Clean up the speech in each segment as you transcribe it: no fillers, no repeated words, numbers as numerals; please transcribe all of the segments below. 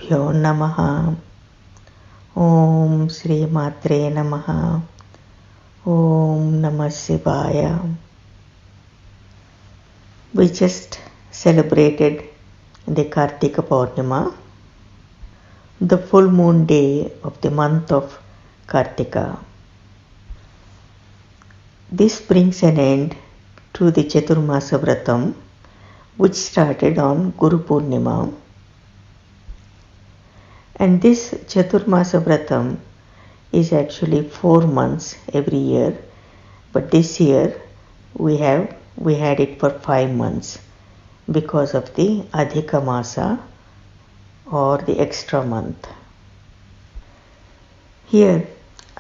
Gurubhyo Namaha. Om Sri Matre Namaha. Om Namah Shivaya. We just celebrated the Kartika Purnima, the full moon day of the month of Kartika. This brings an end to the Chaturmasa Vratam, which started on Guru Purnima. And this Chaturmasa Vratam is actually 4 months every year, but this year we had it for 5 months because of the Adhika Masa or the extra month. Here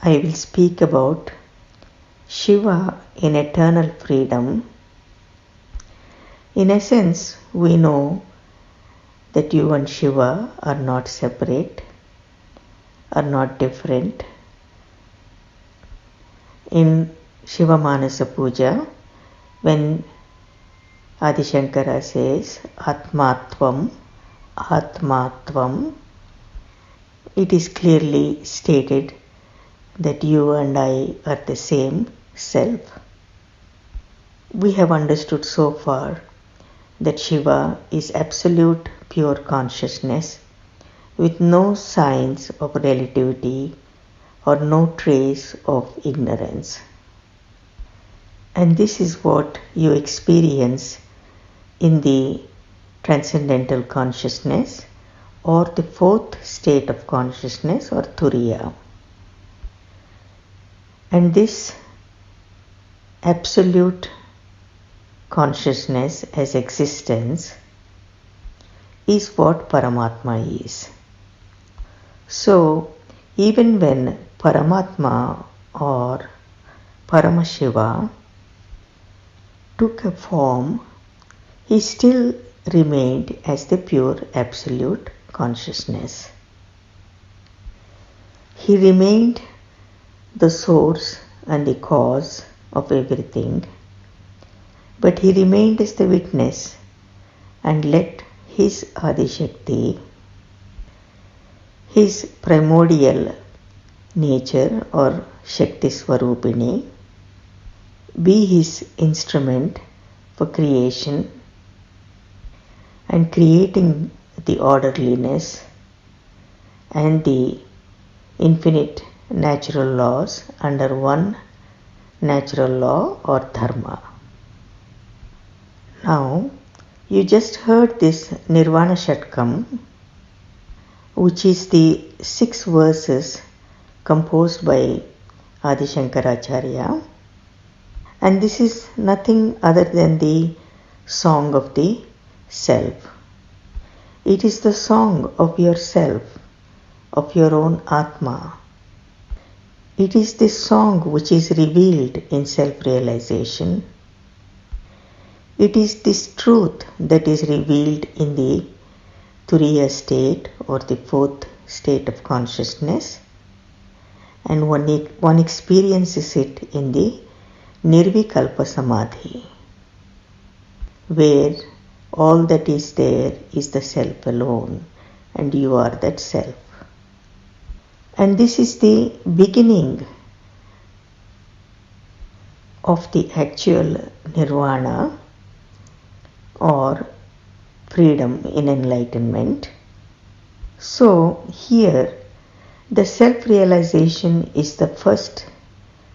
I will speak about Shiva in eternal freedom. In essence, we know that you and Shiva are not separate, are not different. In Shiva Manasa Puja, when Adi Shankara says Atmatvam, Atmatvam, it is clearly stated that you and I are the same self. We have understood so far that Shiva is absolute pure consciousness with no signs of relativity or no trace of ignorance. And this is what you experience in the transcendental consciousness or the fourth state of consciousness or Turiya. And this absolute consciousness as existence is what Paramatma is. So, even when Paramatma or Paramashiva took a form, he still remained as the pure absolute consciousness. He remained the source and the cause of everything, but he remained as the witness and let his Adishakti, his primordial nature or Shakti Swarupini, be his instrument for creation and creating the orderliness and the infinite natural laws under one natural law or dharma. Now, you just heard this Nirvana Shatkam, which is the 6 verses composed by Adi Shankaracharya, and this is nothing other than the song of the self. It is the song of yourself, of your own Atma. It is this song which is revealed in self-realization. It is this truth that is revealed in the Turiya state or the fourth state of consciousness, and one experiences it in the Nirvikalpa Samadhi, where all that is there is the self alone, and you are that self. And this is the beginning of the actual nirvana or freedom in enlightenment. So here the self-realization is the first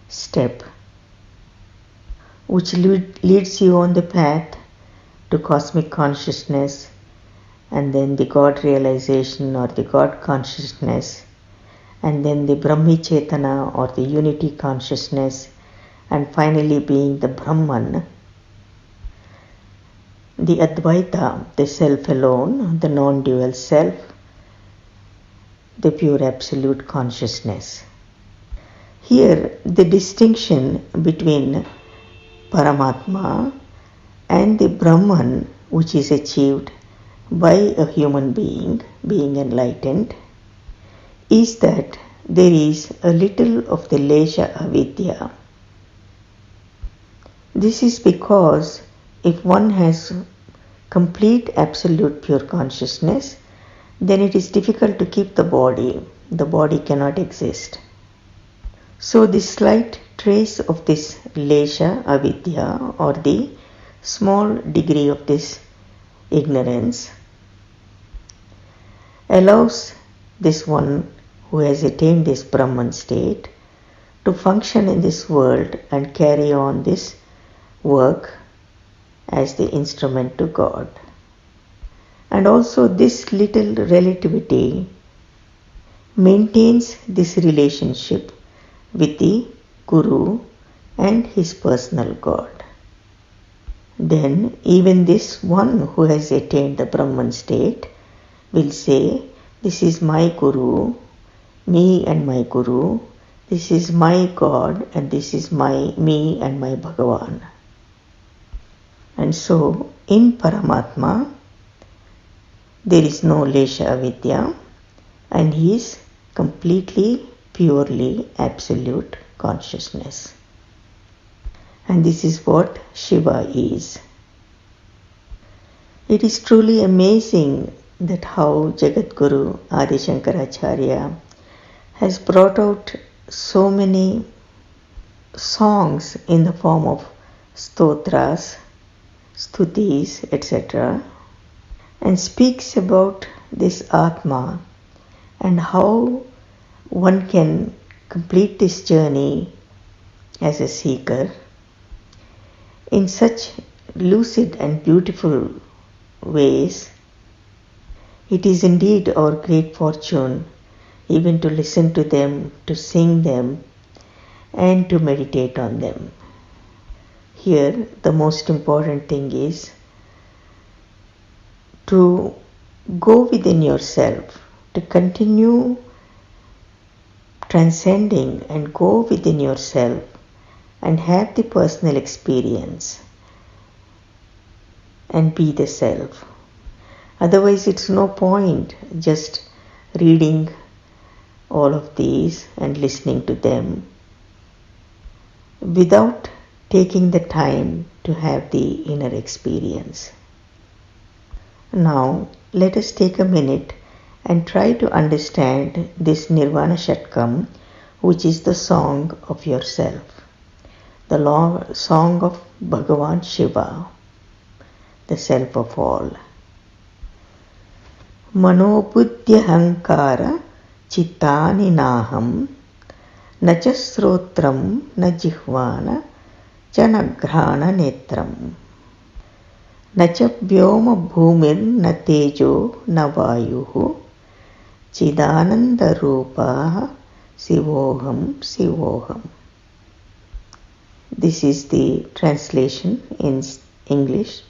step which leads you on the path to cosmic consciousness, and then the God realization or the God consciousness, and then the Brahmi Chetana or the unity consciousness, and finally being the Brahman, the Advaita, the self alone, the non-dual self, the pure absolute consciousness. Here the distinction between Paramatma and the Brahman, which is achieved by a human being enlightened, is that there is a little of the Lesha Avidya. This is because if one has complete absolute pure consciousness, then it is difficult to keep the body. The body cannot exist. So this slight trace of this lesha avidya, or the small degree of this ignorance, allows this one who has attained this Brahman state to function in this world and carry on this work as the instrument to God. And also this little relativity maintains this relationship with the Guru and his personal God. Then even this one who has attained the Brahman state will say, this is my Guru, me and my Guru, this is my God, and this is me and my Bhagavan. And so in Paramatma there is no lesha avidya, and he is completely, purely absolute consciousness. And this is what Shiva is. It is truly amazing that how Jagadguru Adi Shankaracharya has brought out so many songs in the form of stotras, stutis, etc., and speaks about this Atma and how one can complete this journey as a seeker in such lucid and beautiful ways. It is indeed our great fortune even to listen to them, to sing them, and to meditate on them. Here, the most important thing is to go within yourself, to continue transcending and go within yourself and have the personal experience and be the self. Otherwise, it's no point just reading all of these and listening to them without taking the time to have the inner experience. Now, let us take a minute and try to understand this Nirvana Shatkam, which is the song of yourself, the song of Bhagavan Shiva, the self of all. Manobuddhya hankara chittani naham nacha srotram na jihvana chanagrhana netram nacha vyoma bhumir na tejo na vayuhu chidananda rupa sivoham sivoham. This is the translation in English.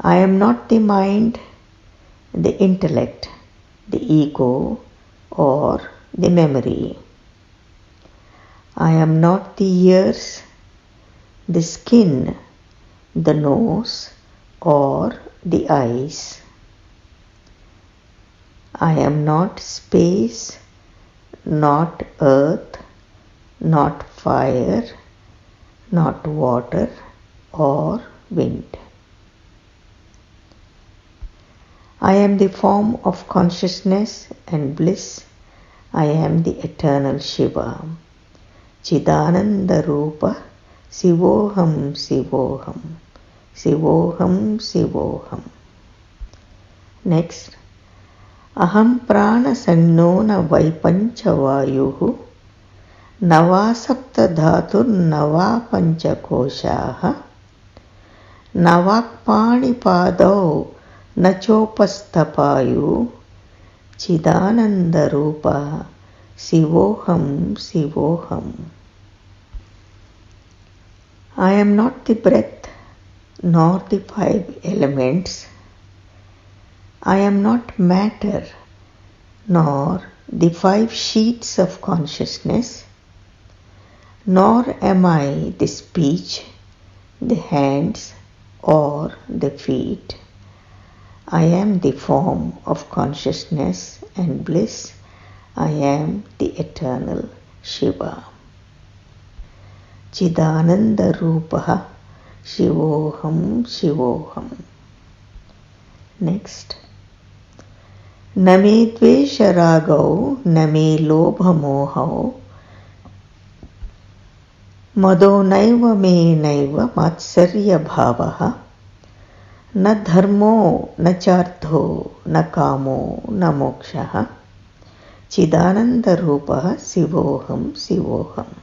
I am not the mind, the intellect, the ego, or the memory. I am not the ears, the skin, the nose, or the eyes. I am not space, not earth, not fire, not water, or wind. I am the form of consciousness and bliss. I am the eternal Shiva. Chidananda Rupa Sivoham Sivoham. Sivoham Sivoham. Next. Aham prana sannona vaipancha vayuhu navasapta dhatur navapancha koshaha navakpani padau nachopastapayu chidananda rupa sivoham sivoham. I am not the breath nor the 5 elements. I am not matter nor the 5 sheets of consciousness, nor am I the speech, the hands, or the feet. I am the form of consciousness and bliss. I am the eternal Shiva. Chidananda Rupaha Shivoham Shivoham. Next. न मे द्वेषरागौ न मे लोभमोहौ मदो नैव मे नैव मात्सर्यभावः न धर्मो न चार्थो न कामो न मोक्षः चिदानन्दरूपः शिवोऽहं शिवोऽहम्.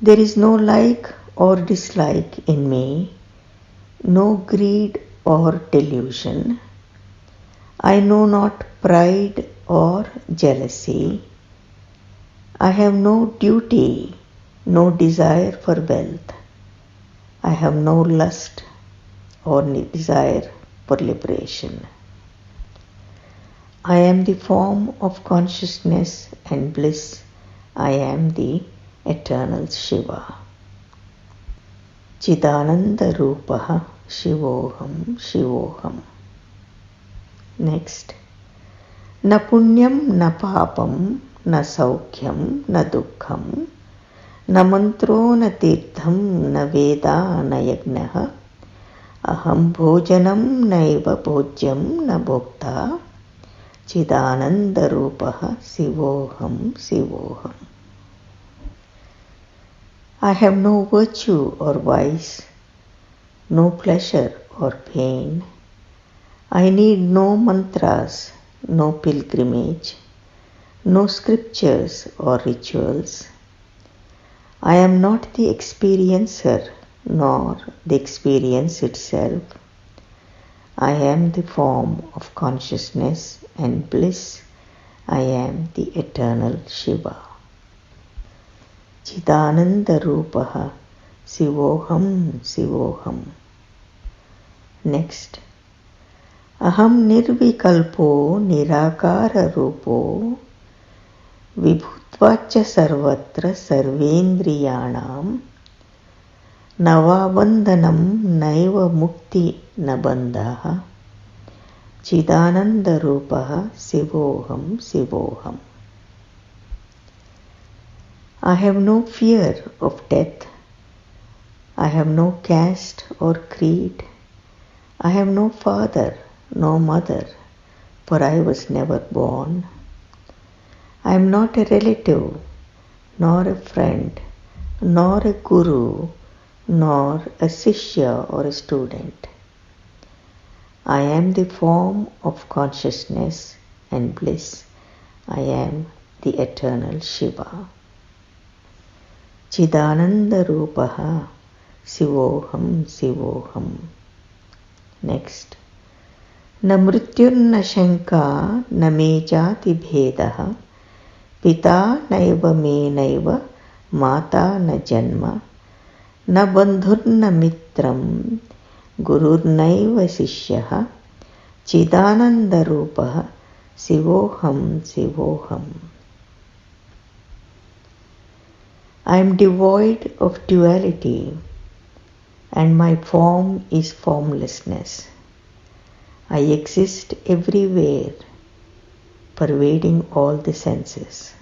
There is no like or dislike in me, no greed or delusion. I know not pride or jealousy. I have no duty, no desire for wealth. I have no lust or desire for liberation. I am the form of consciousness and bliss. I am the Eternal Shiva. Chidananda Rupaha Shivoham Shivoham. Next. Na punyam na papam na saukhyam na dukkham na mantro na tirtham na veda na yajnaha aham bhojanam naiva bhojyam na bhokta Chidananda Rupaha Shivoham Shivoham. I have no virtue or vice, no pleasure or pain. I need no mantras, no pilgrimage, no scriptures or rituals. I am not the experiencer nor the experience itself. I am the form of consciousness and bliss. I am the Eternal Shiva. Chidananda Rupaha Shivoham Shivoham. Next. Aham nirvikalpo nirakara rupo vibhutvacha sarvatra sarvendriyanam navabandhanam naiva mukti nabandhaha Chidananda Rupaha Shivoham Shivoham. I have no fear of death. I have no caste or creed. I have no father, no mother, for I was never born. I am not a relative, nor a friend, nor a guru, nor a sishya or a student. I am the form of consciousness and bliss. I am the Eternal Shiva. Chidananda Rupaha Shivoham Shivoham. Next. Na mrityurna shanka na me jati bhedaha pita naiva me naiva mata na janma na bandhurna mitram gururnaiva sishyah Chidananda Rupaha Shivoham Shivoham. I am devoid of duality and my form is formlessness. I exist everywhere, pervading all the senses.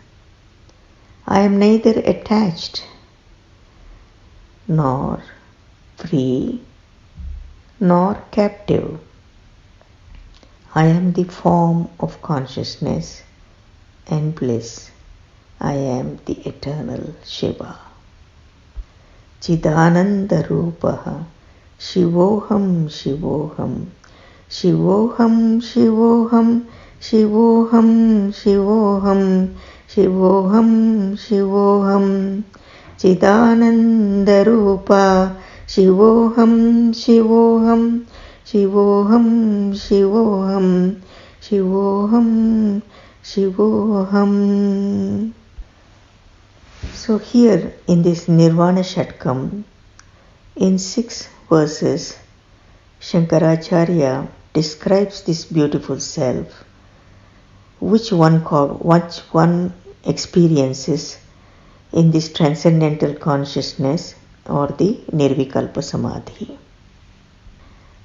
I am neither attached nor free nor captive. I am the form of consciousness and bliss. I am the Eternal Shiva. Chidananda Rupaha Shivoham Shivoham Shivoham Shivoham Shivoham Shivoham Shivoham Shivoham Chidananda Rupa Shivoham Shivoham Shivoham Shivoham Shivoham Shivoham. So here in this Nirvana Shatkam, in 6 verses, Shankaracharya describes this beautiful self, which one experiences in this transcendental consciousness or the Nirvikalpa Samadhi.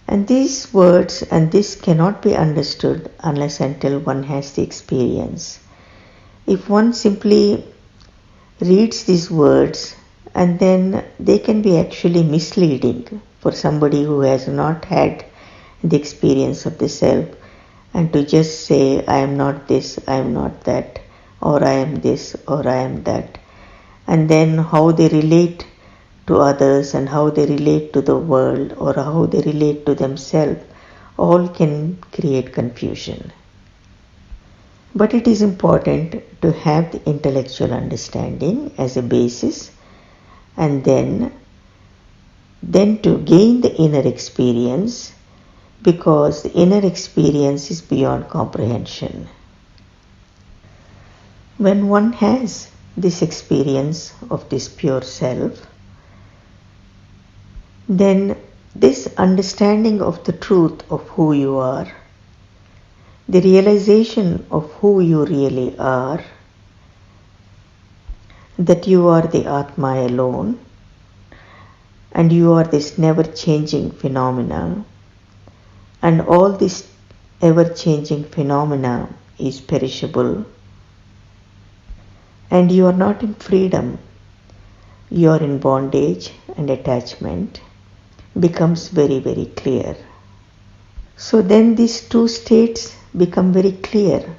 And these words and this cannot be understood unless until one has the experience. If one simply reads these words, and then they can be actually misleading for somebody who has not had the experience of the self, and to just say, I am not this, I am not that, or I am this, or I am that. And then how they relate to others and how they relate to the world or how they relate to themselves, all can create confusion. But it is important to have the intellectual understanding as a basis, and then to gain the inner experience, because the inner experience is beyond comprehension. When one has this experience of this pure self, then this understanding of the truth of who you are, the realization of who you really are, that you are the Atma alone, and you are this never-changing phenomena, and all this ever-changing phenomena is perishable, and you are not in freedom, you are in bondage and attachment, becomes very, very clear. So then these two states become very clear,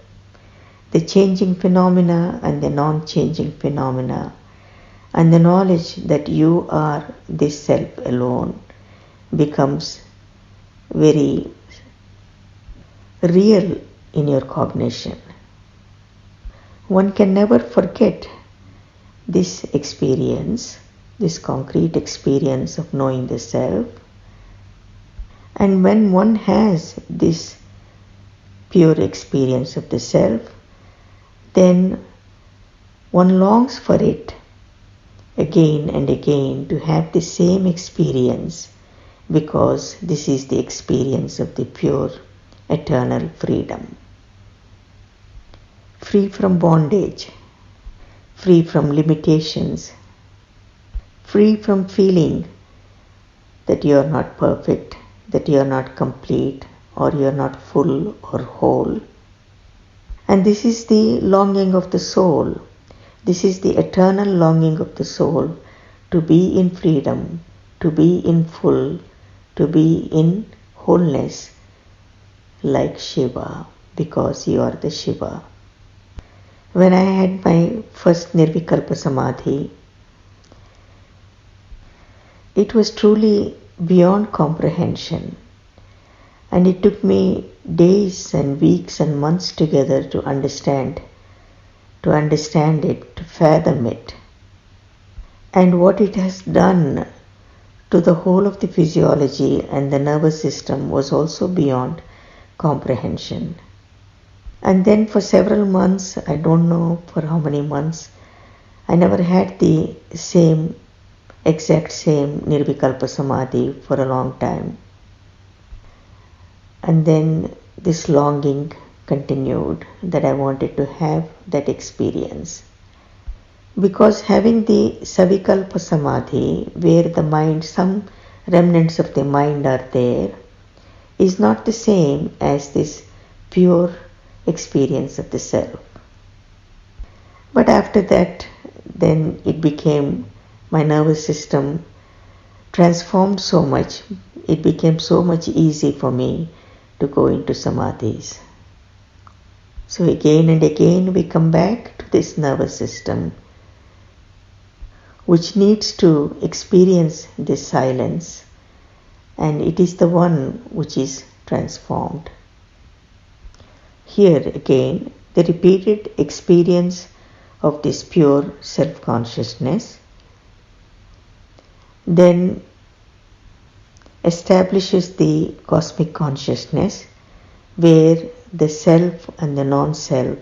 the changing phenomena and the non-changing phenomena, and the knowledge that you are this self alone becomes very real in your cognition. One can never forget this experience, this concrete experience of knowing the self. And when one has this pure experience of the self, then one longs for it again and again, to have the same experience, because this is the experience of the pure eternal freedom. Free from bondage, free from limitations, free from feeling that you are not perfect, that you are not complete, or you are not full or whole. And this is the longing of the soul. This is the eternal longing of the soul, to be in freedom, to be in full, to be in wholeness, like Shiva, because you are the Shiva. When I had my first Nirvikalpa Samadhi, it was truly beyond comprehension, and it took me days and weeks and months together to understand it, to fathom it, and what it has done to the whole of the physiology and the nervous system was also beyond comprehension. And then for several months, I don't know for how many months, I never had the exact same Nirvikalpa Samadhi for a long time. And then this longing continued, that I wanted to have that experience. Because having the Savikalpa Samadhi, where the mind, some remnants of the mind are there, is not the same as this pure experience of the self. But after that, then it became, my nervous system transformed so much, it became so much easy for me to go into samadhis. So again and again we come back to this nervous system, which needs to experience this silence, and it is the one which is transformed. Here again, the repeated experience of this pure self-consciousness then establishes the cosmic consciousness, where the self and the non-self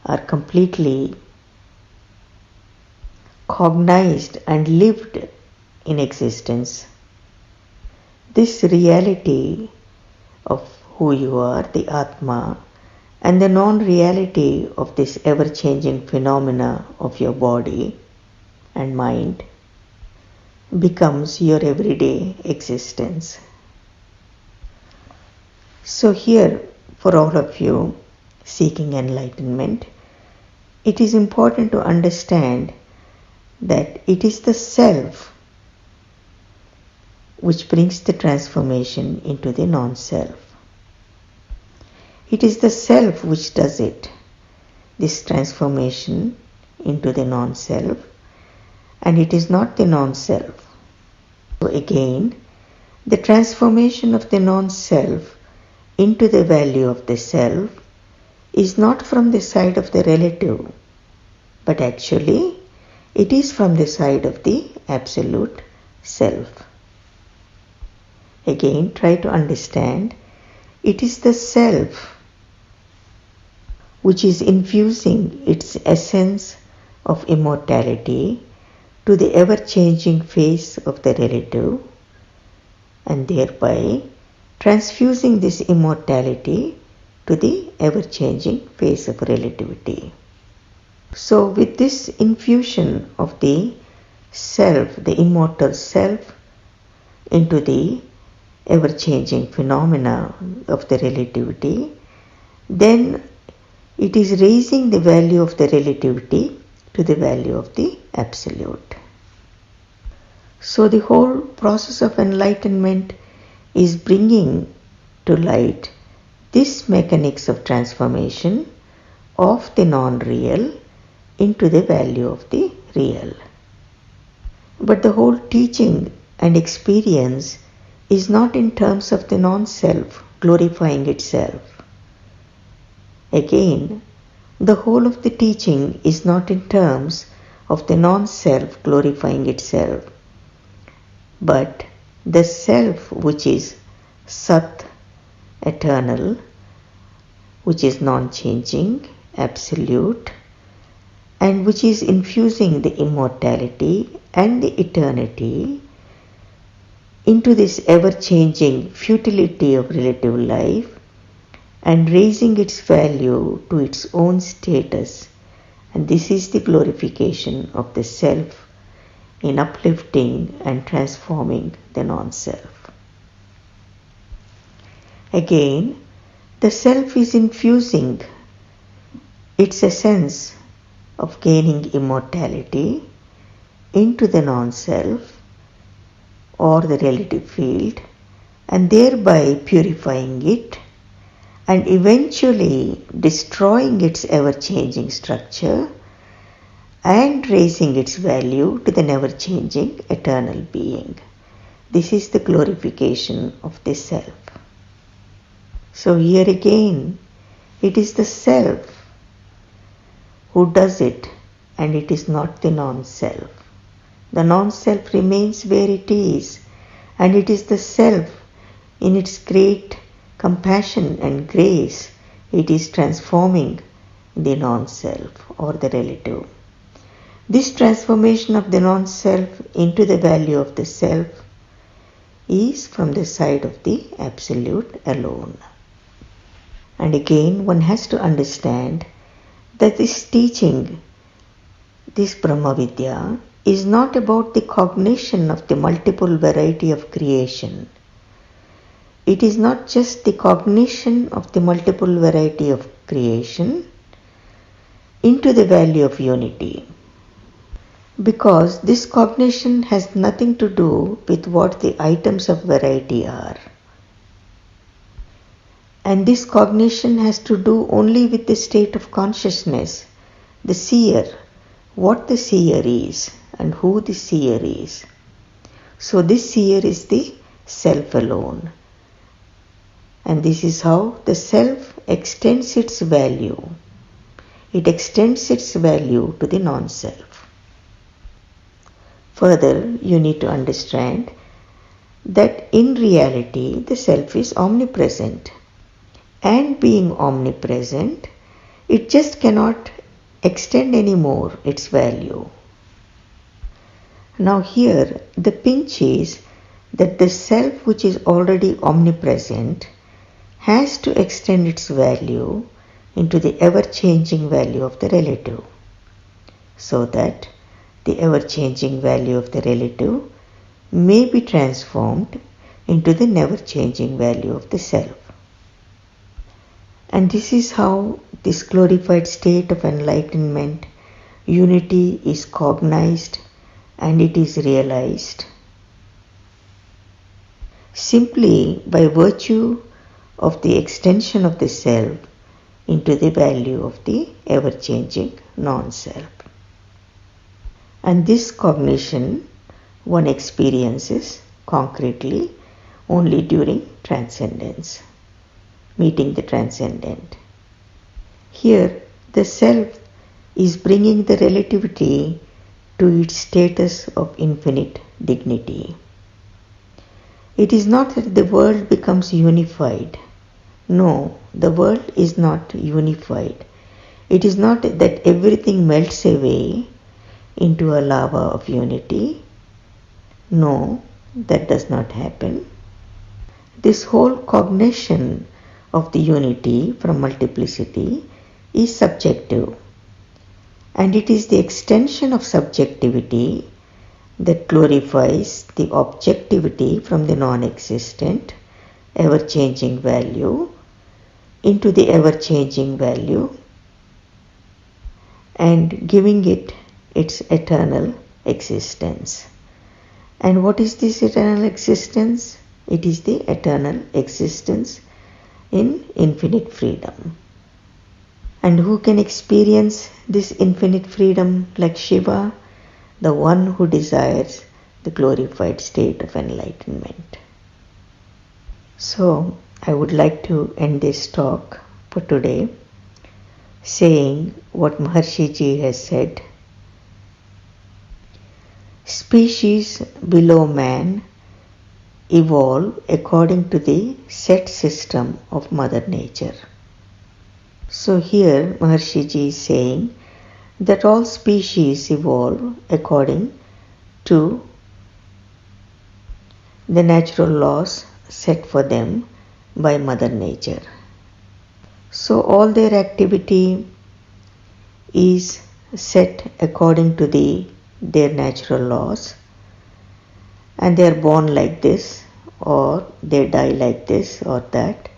are completely cognized and lived in existence. This reality of who you are, the Atma, and the non-reality of this ever-changing phenomena of your body and mind becomes your everyday existence. So here, for all of you seeking enlightenment, it is important to understand that it is the self which brings the transformation into the non-self. It is the self which does it, this transformation into the non-self, and it is not the non-self. So again, the transformation of the non-self into the value of the self is not from the side of the relative, but actually it is from the side of the absolute self. Again, try to understand, it is the self which is infusing its essence of immortality to the ever-changing face of the relative, and thereby transfusing this immortality to the ever-changing face of relativity. So with this infusion of the self, the immortal self, into the ever-changing phenomena of the relativity, then it is raising the value of the relativity to the value of the absolute. So the whole process of enlightenment is bringing to light this mechanics of transformation of the non-real into the value of the real. But the whole teaching and experience is not in terms of the non-self glorifying itself. Again, the whole of the teaching is not in terms of the non-self glorifying itself, but the self which is Sat, eternal, which is non-changing, absolute, and which is infusing the immortality and the eternity into this ever-changing futility of relative life and raising its value to its own status. And this is the glorification of the self in uplifting and transforming the non-self. Again, the self is infusing its essence of gaining immortality into the non-self or the relative field, and thereby purifying it and eventually destroying its ever-changing structure and raising its value to the never-changing eternal being. This is the glorification of the self. So here again, it is the self who does it, and it is not the non-self. The non-self remains where it is, and it is the self in its great compassion and grace, it is transforming the non-self or the relative. This transformation of the non-self into the value of the self is from the side of the absolute alone. And again, one has to understand that this teaching, this Brahma Vidya, is not about the cognition of the multiple variety of creation. It is not just the cognition of the multiple variety of creation into the value of unity. Because this cognition has nothing to do with what the items of variety are. And this cognition has to do only with the state of consciousness, the seer, what the seer is and who the seer is. So this seer is the self alone. And this is how the self extends its value. It extends its value to the non-self. Further, you need to understand that in reality the self is omnipresent. And being omnipresent, it just cannot extend anymore its value. Now here, the pinch is that the self which is already omnipresent has to extend its value into the ever-changing value of the relative, so that the ever-changing value of the relative may be transformed into the never-changing value of the self. And this is how this glorified state of enlightenment, unity, is cognized and it is realized. simply by virtue of the extension of the self into the value of the ever-changing non-self. And this cognition one experiences concretely only during transcendence, meeting the transcendent. Here, the self is bringing the relativity to its status of infinite dignity. It is not that the world becomes unified. No, the world is not unified. It is not that everything melts away into a lava of unity. No, that does not happen. This whole cognition of the unity from multiplicity is subjective, and it is the extension of subjectivity that glorifies the objectivity from the non-existent, ever-changing value into the ever-changing value and giving it its eternal existence. And what is this eternal existence? It is the eternal existence in infinite freedom. And who can experience this infinite freedom like Shiva? The one who desires the glorified state of enlightenment. So, I would like to end this talk for today saying what Maharishiji has said. Species below man evolve according to the set system of Mother Nature. So here Maharishiji is saying that all species evolve according to the natural laws set for them by Mother Nature. So all their activity is set according to their natural laws, and they are born like this, or they die like this or that,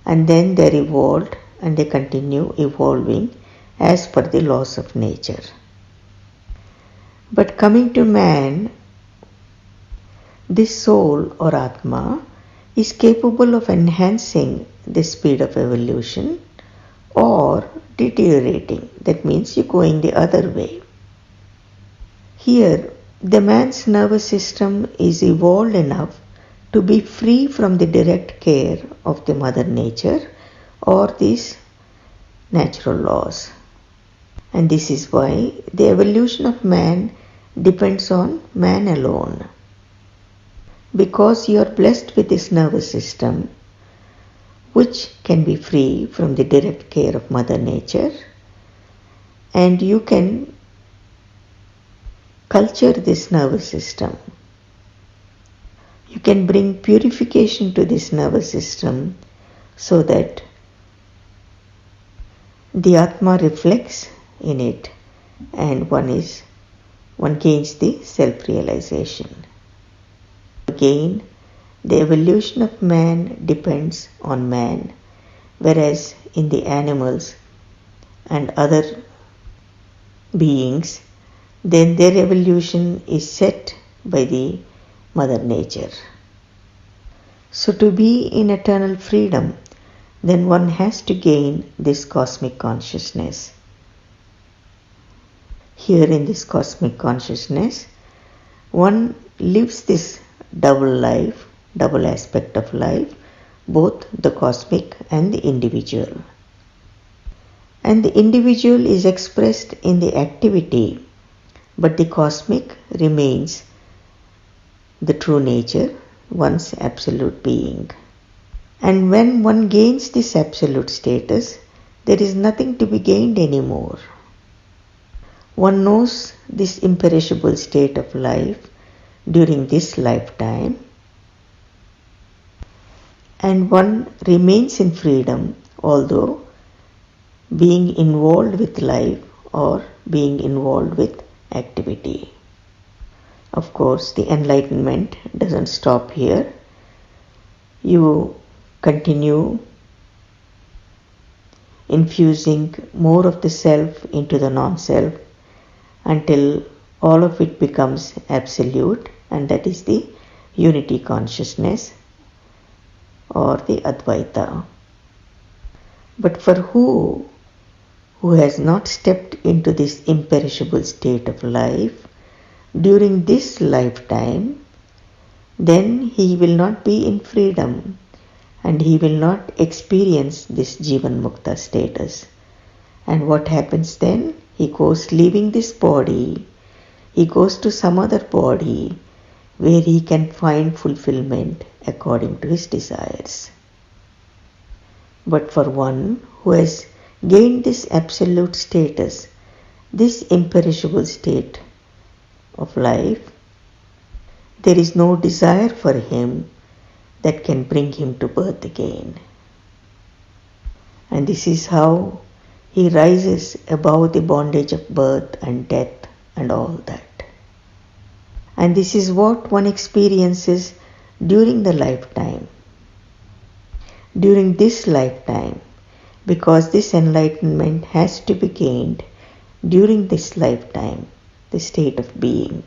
and then they are evolved and they continue evolving as per the laws of nature. But coming to man, this soul or Atma is capable of enhancing the speed of evolution or deteriorating. That means you're going the other way. Here, the man's nervous system is evolved enough to be free from the direct care of the Mother Nature or these natural laws. And this is why the evolution of man depends on man alone. Because you are blessed with this nervous system, which can be free from the direct care of Mother Nature, and you can culture this nervous system. You can bring purification to this nervous system so that the Atma reflects in it and one gains the self-realization. Again, the evolution of man depends on man, whereas in the animals and other beings, then their evolution is set by the Mother Nature. So to be in eternal freedom, then one has to gain this cosmic consciousness. Here in this cosmic consciousness, one lives this double life, double aspect of life, both the cosmic and the individual. And the individual is expressed in the activity, but the cosmic remains the true nature, one's absolute being. And when one gains this absolute status, there is nothing to be gained anymore. One knows this imperishable state of life during this lifetime, and one remains in freedom, although being involved with life or being involved with activity. Of course, the enlightenment doesn't stop here. You continue infusing more of the self into the non-self until all of it becomes absolute, and that is the unity consciousness or the Advaita. But for who has not stepped into this imperishable state of life during this lifetime, then he will not be in freedom and he will not experience this Jivan Mukta status. And what happens then? He goes leaving this body, he goes to some other body where he can find fulfillment according to his desires. But for one who has gained this absolute status, this imperishable state of life, there is no desire for him that can bring him to birth again. And this is how he rises above the bondage of birth and death and all that. And this is what one experiences during the lifetime. During this lifetime, because this enlightenment has to be gained during this lifetime, the state of being.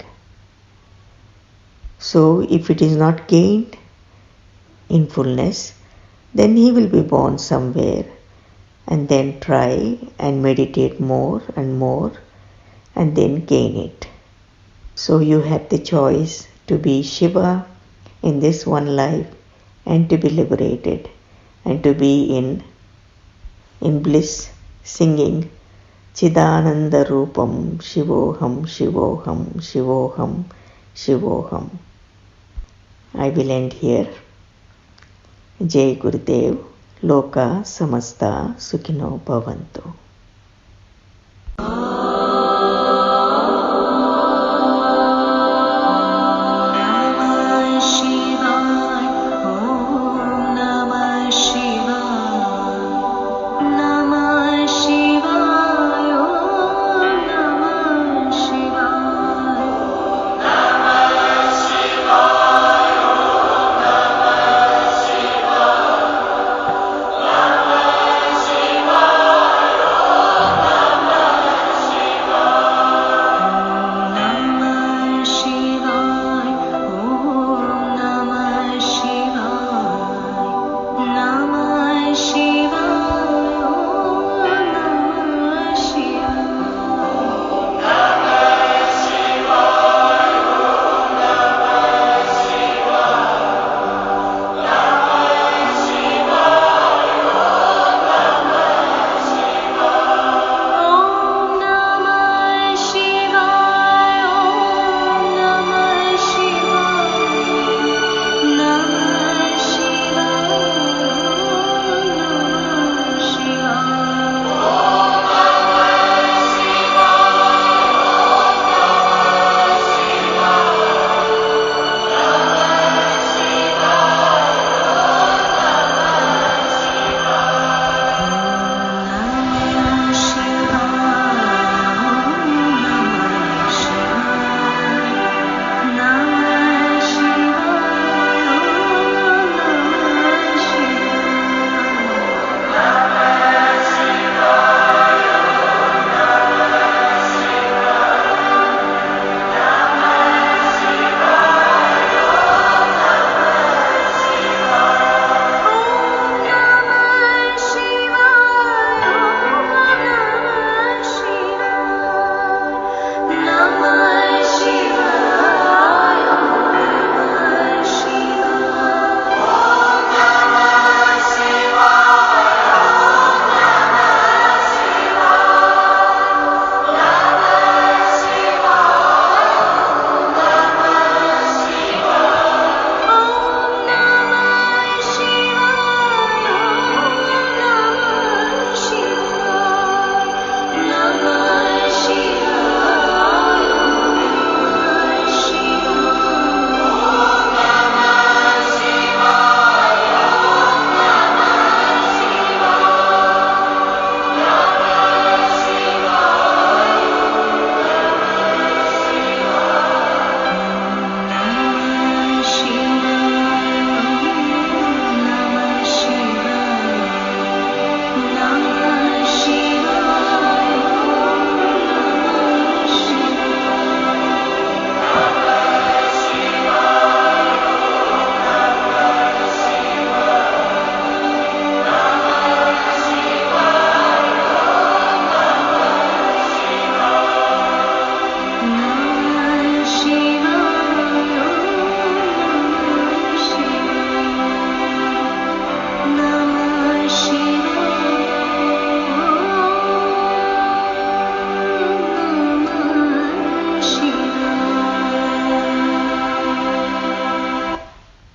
So if it is not gained in fullness, then he will be born somewhere and then try and meditate more and more and then gain it. So you have the choice to be Shiva in this one life and to be liberated and to be in bliss, singing Chidananda Rupam Shivoham Shivoham Shivoham Shivoham. I will end here. Jai Gurudev, Loka Samasta Sukhino Bhavantu.